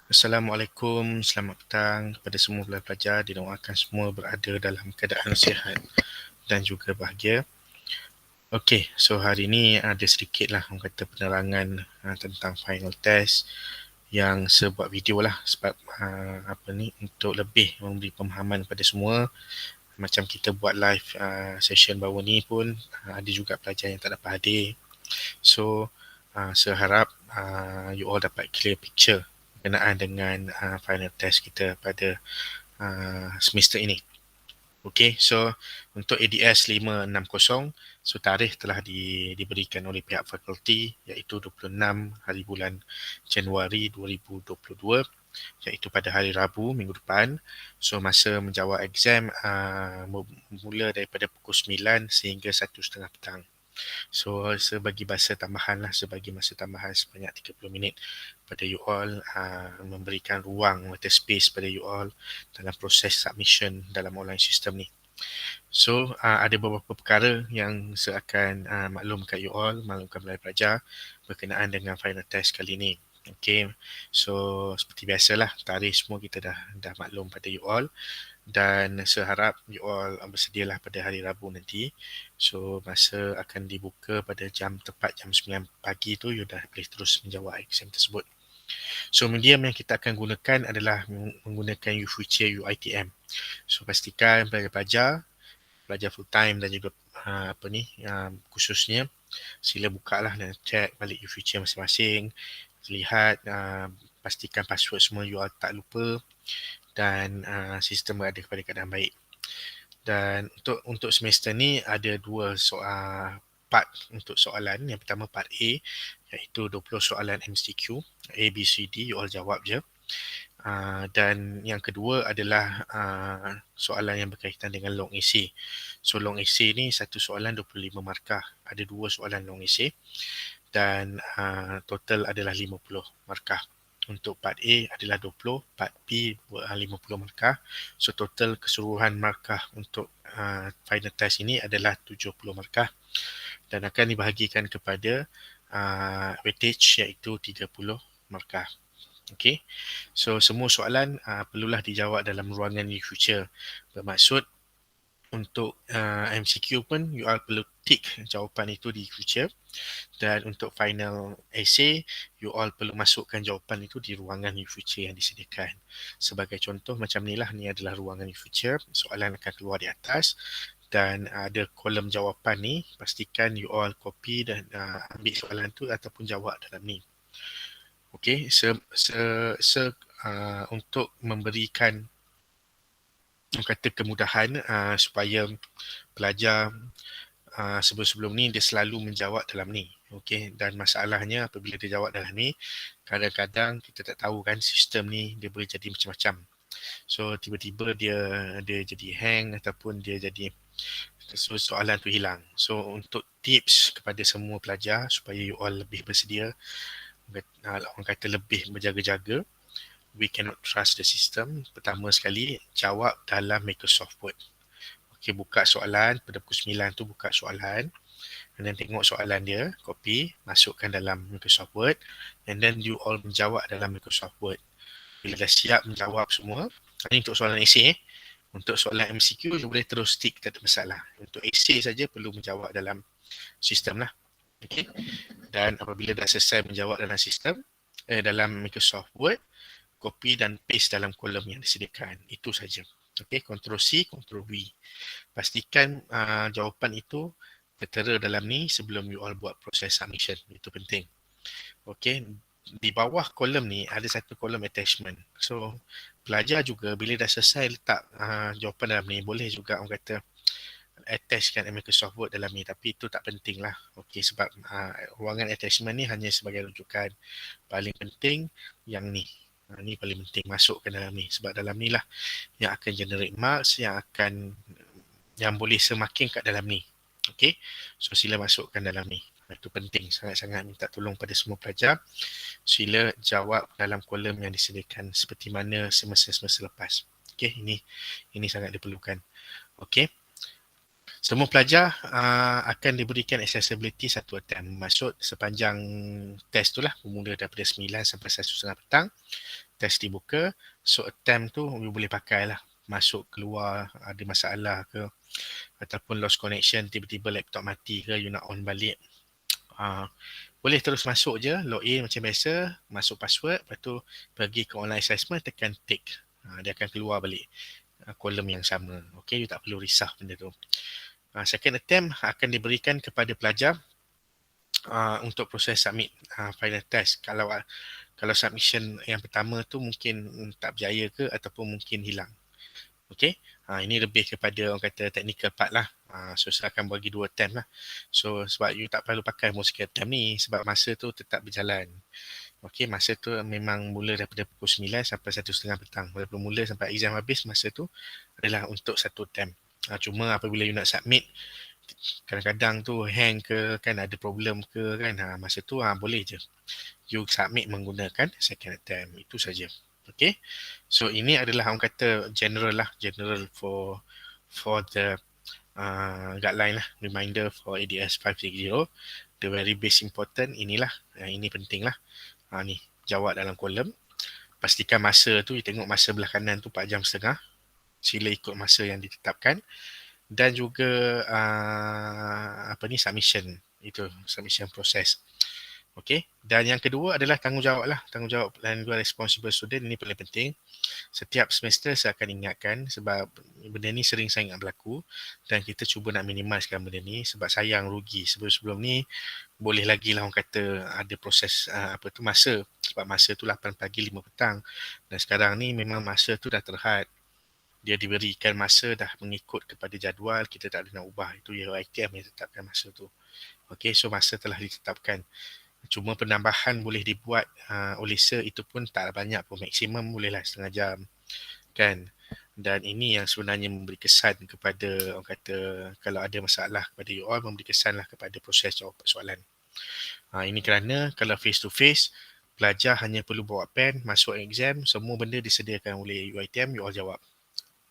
Assalamualaikum, selamat petang kepada semua pelajar. Didoakan semua berada dalam keadaan sihat dan juga bahagia. Okey, so hari ini ada sedikitlah orang kata penerangan tentang final test yang saya buat video lah sebab untuk lebih memberi pemahaman kepada semua. Macam kita buat live session baru ni pun ada juga pelajar yang tak dapat hadir. So saya harap you all dapat clear picture berkenaan dengan final test kita pada semester ini. Okey, so untuk ADS 560, so tarikh telah diberikan oleh pihak fakulti iaitu 26 hari bulan Januari 2022 iaitu pada hari Rabu minggu depan. So masa menjawab exam mula daripada pukul 9 sehingga 1:30 petang. So sebagi masa tambahan lah, sebagi masa tambahan sebanyak 30 minit pada you all, memberikan ruang atau space pada you all dalam proses submission dalam online system ni. So ada beberapa perkara yang saya akan maklumkan you all, maklumkan pelajar berkenaan dengan final test kali ni. Okay, so seperti biasalah, tarikh semua kita dah maklum pada you all. Dan saya harap you all bersedialah pada hari Rabu nanti. So masa akan dibuka pada tepat jam 9 pagi tu, you dah boleh terus menjawab exam tersebut. So medium yang kita akan gunakan adalah menggunakan UFuture UiTM. So pastikan pelajar full time dan juga khususnya sila bukalah dan check balik UFuture masing-masing. Lihat, pastikan password semua you all tak lupa dan sistem berada kepada keadaan baik. Dan untuk semester ni ada dua soal part untuk soalan. Yang pertama part A iaitu 20 soalan MCQ, A, B, C, D, you all jawab je. Dan yang kedua adalah soalan yang berkaitan dengan long essay. So long essay ni satu soalan 25 markah. Ada dua soalan long essay dan total adalah 50 markah. Untuk part A adalah 20, part B 50 markah. So total keseluruhan markah untuk final test ini adalah 70 markah dan akan dibahagikan kepada weightage iaitu 30 markah. Okey. So semua soalan perlulah dijawab dalam ruangan UFuture. Bermaksud untuk MCQ pun you all perlu tick jawapan itu di future, dan untuk final essay you all perlu masukkan jawapan itu di ruangan future yang disediakan. Sebagai contoh macam ni lah, ni adalah ruangan future, soalan akan keluar di atas dan ada kolom jawapan ni. Pastikan you all copy dan ambil soalan tu ataupun jawab dalam ni. Okey, untuk memberikan kata kemudahan supaya pelajar sebelum-sebelum ni dia selalu menjawab dalam ni. Okey, dan masalahnya apabila dia jawab dalam ni, kadang-kadang kita tak tahu kan sistem ni dia boleh jadi macam-macam. So tiba-tiba dia jadi hang ataupun dia jadi soalan tu hilang. So untuk tips kepada semua pelajar supaya you all lebih bersedia, orang kata lebih berjaga-jaga, we cannot trust the system. Pertama sekali, jawab dalam Microsoft Word. Okey, buka soalan pada pukul 9 tu, buka soalan and then tengok soalan dia, copy, masukkan dalam Microsoft Word and then you all menjawab dalam Microsoft Word. Bila dah siap menjawab semua, ini untuk soalan essay. Untuk soalan MCQ, you boleh terus tick, tak ada masalah. Untuk essay saja perlu menjawab dalam sistem lah. Okay. Dan apabila dah selesai menjawab dalam sistem, dalam Microsoft Word, copy dan paste dalam kolom yang disediakan. Itu saja. Okey, Ctrl C, Ctrl V. Pastikan jawapan itu tertera dalam ni sebelum you all buat proses submission. Itu penting. Okey, di bawah kolom ni ada satu kolom attachment. So pelajar juga bila dah selesai letak jawapan dalam ni, boleh juga orang kata attachkan Microsoft Word dalam ni, tapi itu tak penting lah. Okey, sebab ruangan attachment ni hanya sebagai rujukan. Paling penting yang ni. Ni paling penting, masukkan dalam ni sebab dalam ni lah yang akan generate marks, yang boleh semakin kat dalam ni. Okey, so sila masukkan dalam ni. Itu penting, sangat-sangat minta tolong pada semua pelajar. Sila jawab dalam kolom yang disediakan seperti mana semasa lepas. Okey, ini sangat diperlukan. Okey, Semua pelajar akan diberikan accessibility satu attempt. Maksud sepanjang test tu lah, bermula daripada 9 sampai 1.30 petang, test dibuka. So attempt tu you boleh pakai lah. Masuk, keluar, ada masalah ke, ataupun lost connection, tiba-tiba laptop mati ke, you nak on balik. Boleh terus masuk je, login macam biasa, masuk password, lepas tu pergi ke online assessment, tekan tick. Dia akan keluar balik kolom yang sama. Okay, you tak perlu risau benda tu. Second attempt akan diberikan kepada pelajar untuk proses submit final test. Kalau submission yang pertama tu mungkin tak berjaya ke ataupun mungkin hilang. Okay, ini lebih kepada orang kata technical part lah. So saya akan bagi 2 attempt lah. So sebab you tak perlu pakai multiple attempt ni sebab masa tu tetap berjalan. Okay, masa tu memang mula daripada pukul 9 sampai 1.30 petang. Daripada mula sampai exam habis, masa tu adalah untuk 1 attempt. Cuma apabila you nak submit, kadang-kadang tu hang ke, kan ada problem ke kan, masa tu boleh je you submit menggunakan second attempt. Itu saja. Okay, so ini adalah orang kata general lah, general for the guideline lah, reminder for ADS 560. The very base important inilah, ini penting lah. Ni jawab dalam kolom. Pastikan masa tu, you tengok masa belah kanan tu 4 jam setengah. Sila ikut masa yang ditetapkan. Dan juga submission. Itu submission proses. Okey. Dan yang kedua adalah tanggungjawab lah. Tanggungjawab dan juga responsible student, ini paling penting. Setiap semester saya akan ingatkan sebab benda ni sering sangat berlaku dan kita cuba nak minimiskan benda ni sebab sayang rugi. Sebelum-sebelum ni boleh lagi lah orang kata ada proses masa, sebab masa tu 8 pagi 5 petang dan sekarang ni memang masa tu dah terhad. Dia diberikan masa dah mengikut kepada jadual, kita tak ada nak ubah. Itu UiTM yang tetapkan masa tu. Okey, so masa telah ditetapkan. Cuma penambahan boleh dibuat oleh SIR, itu pun tak banyak pun, maksimum bolehlah setengah jam kan. Dan ini yang sebenarnya memberi kesan kepada orang kata kalau ada masalah kepada you all, memberi kesanlah kepada proses jawab soalan. Ini kerana kalau face to face, pelajar hanya perlu bawa pen, masuk exam, semua benda disediakan oleh UiTM, you all jawab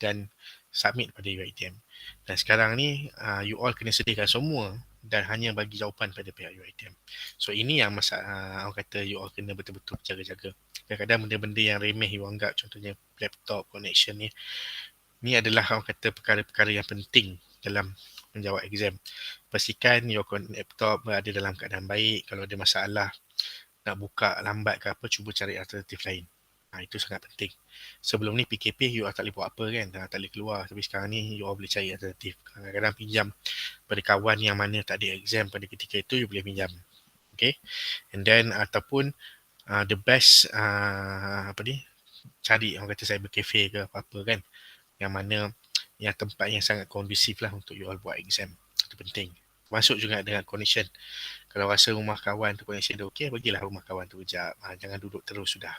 dan submit pada UiTM. Dan sekarang ni you all kena sediakan semua dan hanya bagi jawapan pada pihak UiTM. So ini yang masalah, orang kata you all kena betul-betul jaga-jaga. Kadang-kadang benda-benda yang remeh you anggap, contohnya laptop connection ni adalah orang kata perkara-perkara yang penting dalam menjawab exam. Pastikan your laptop berada dalam keadaan baik. Kalau ada masalah nak buka lambat ke apa, cuba cari alternatif lain. Itu sangat penting. Sebelum ni PKP you all tak boleh buat apa kan, tak boleh keluar. Tapi sekarang ni you all boleh cari alternatif. Kadang-kadang pinjam pada kawan yang mana tak ada exam pada ketika itu, you boleh pinjam. Okay, and then ataupun the best cari orang kata cyber cafe ke apa-apa kan, yang mana yang tempat yang sangat kondusif lah untuk you all buat exam. Itu penting. Masuk juga dengan connection. Kalau rasa rumah kawan tu connection dia okey, bagilah rumah kawan tu kejap. Jangan duduk terus sudah.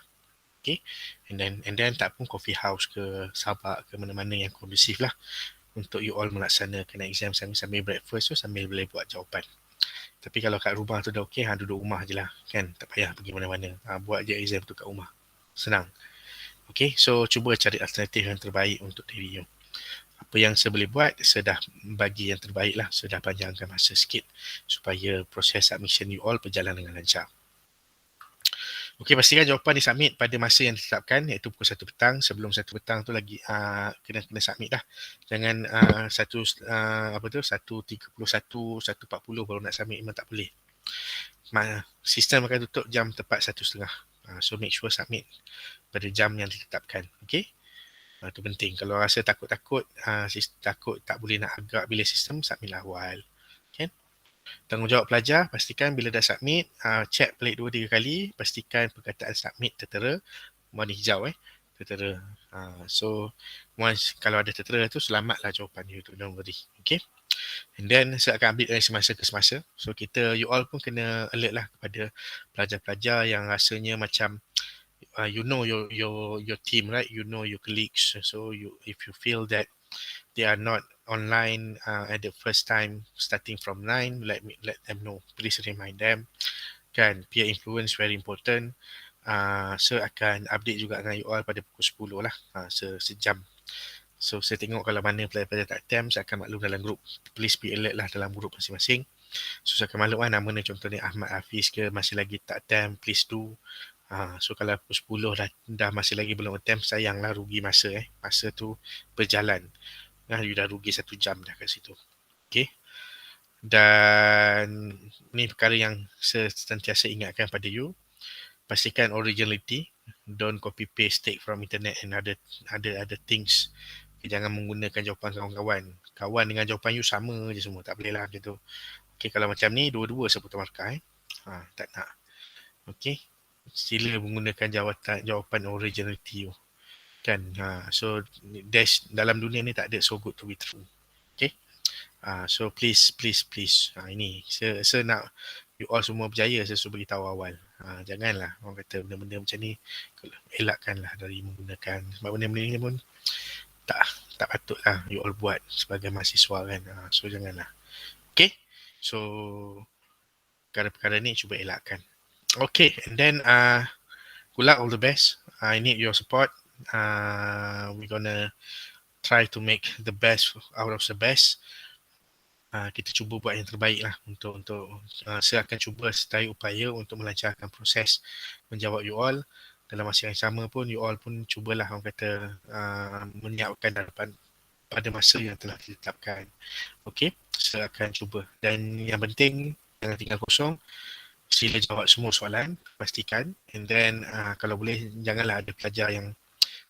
Okay, and then tak pun coffee house ke Sabak ke mana-mana yang kondusif lah untuk you all melaksanakan exam sambil breakfast tu, sambil boleh buat jawapan. Tapi kalau kat rumah tu dah okey, duduk rumah je lah kan, tak payah pergi mana-mana, buat je exam tu kat rumah, senang. Okay, so cuba cari alternatif yang terbaik untuk diri you. Apa yang saya boleh buat, saya dah bagi yang terbaik lah, saya dah panjangkan masa sikit supaya proses submission you all berjalan dengan lancar. Okey, pastikan jawapan disubmit pada masa yang ditetapkan, iaitu pukul 1 petang. Sebelum 1 petang tu lagi kena submit dah. Jangan 1.31, 1.40 baru nak submit, memang tak boleh. Sistem akan tutup jam tepat 1.30. So make sure submit pada jam yang ditetapkan. Okey. Itu penting. Kalau rasa takut-takut, takut tak boleh nak agak bila sistem, submitlah awal. Okay. Tanggungjawab pelajar, pastikan bila dah submit, check balik 2-3 kali, pastikan perkataan submit tertera, warna hijau tertera. So once kalau ada tertera tu, selamatlah jawapan you tu, don't worry. Okay. And then saya akan update dari semasa ke semasa. So kita, you all pun kena alert lah kepada pelajar-pelajar yang rasanya macam you know your team, right? You know your colleagues. So if you feel that they are not online at the first time starting from 9, let them know. Please remind them. Kan, peer influence very important. So akan update juga dengan you all pada pukul 10 lah, sejam So saya tengok kalau mana pelajar-pelajar tak attempt, saya akan maklum dalam grup. Please be alert lah dalam grup masing-masing. So saya akan maklum nama ni, contohnya Ahmad Hafiz ke masih lagi tak attempt, please do. So kalau pukul 10 dah masih lagi belum attempt, sayanglah, rugi masa. Masa tu berjalan. You dah rugi 1 jam dah kat situ. Okay. Dan ni perkara yang saya sentiasa ingatkan pada you. Pastikan originality. Don't copy paste, take from internet and other things. Jangan menggunakan jawapan kawan-kawan. Kawan dengan jawapan you sama je semua. Tak boleh lah macam tu. Okay, kalau macam ni, dua-dua saya putar markah. Tak nak. Okay. Sila menggunakan jawapan originality you. Kan. So, dalam dunia ni tak ada so good to be true. Okay. So, please. Ini, saya nak you all semua berjaya. Saya suruh beritahu awal. Janganlah orang kata benda-benda macam ni, elakkanlah dari menggunakan. Sebab benda-benda ni pun tak patut lah you all buat sebagai mahasiswa kan. So janganlah. Okay. So perkara-perkara ni cuba elakkan. Okay. And then good luck, all the best. I need your support. We're gonna try to make the best out of the best. Kita cuba buat yang terbaik lah untuk saya akan cuba sedaya upaya untuk melancarkan proses menjawab you all. Dalam masa yang sama pun, you all pun cubalah orang kata menyiapkan pada masa yang telah ditetapkan. Okay, saya akan cuba. Dan yang penting, jangan tinggal kosong. Sila jawab semua soalan, pastikan. And then, kalau boleh, janganlah ada pelajar yang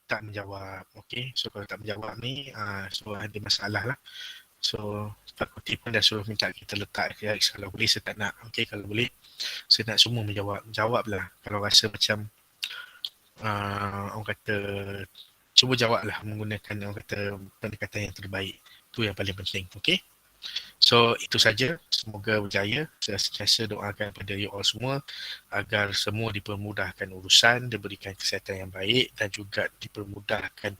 tak menjawab. Okay, so kalau tak menjawab ni, so ada masalah lah. So, fakulti pun dah suruh minta kita letak RX. Kalau boleh, saya tak nak. Okay, kalau boleh, saya nak semua menjawab. Jawablah. Kalau rasa macam orang kata, cuba jawablah menggunakan orang kata pendekatan yang terbaik. Itu yang paling penting. Okay. So, itu saja. Semoga berjaya. Saya sentiasa doakan kepada you all semua agar semua dipermudahkan urusan, diberikan kesihatan yang baik dan juga dipermudahkan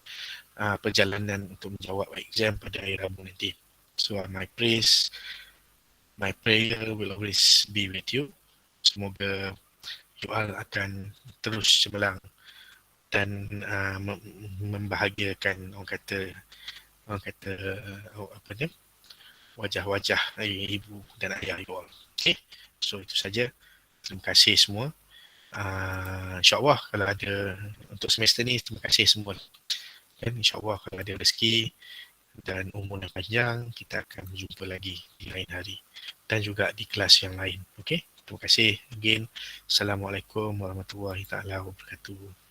perjalanan untuk menjawab exam pada akhir Rabu nanti. So, my prayer will always be with you. Semoga you all akan terus cemerlang dan membahagiakan orang kata apa ni, wajah-wajah ibu dan ayah you all. Okay, so itu saja. Terima kasih semua. InsyaAllah kalau ada untuk semester ni, terima kasih semua. Dan InsyaAllah kalau ada rezeki dan umur yang panjang, kita akan berjumpa lagi di lain hari dan juga di kelas yang lain. Okay, terima kasih again. Assalamualaikum warahmatullahi taala wabarakatuh.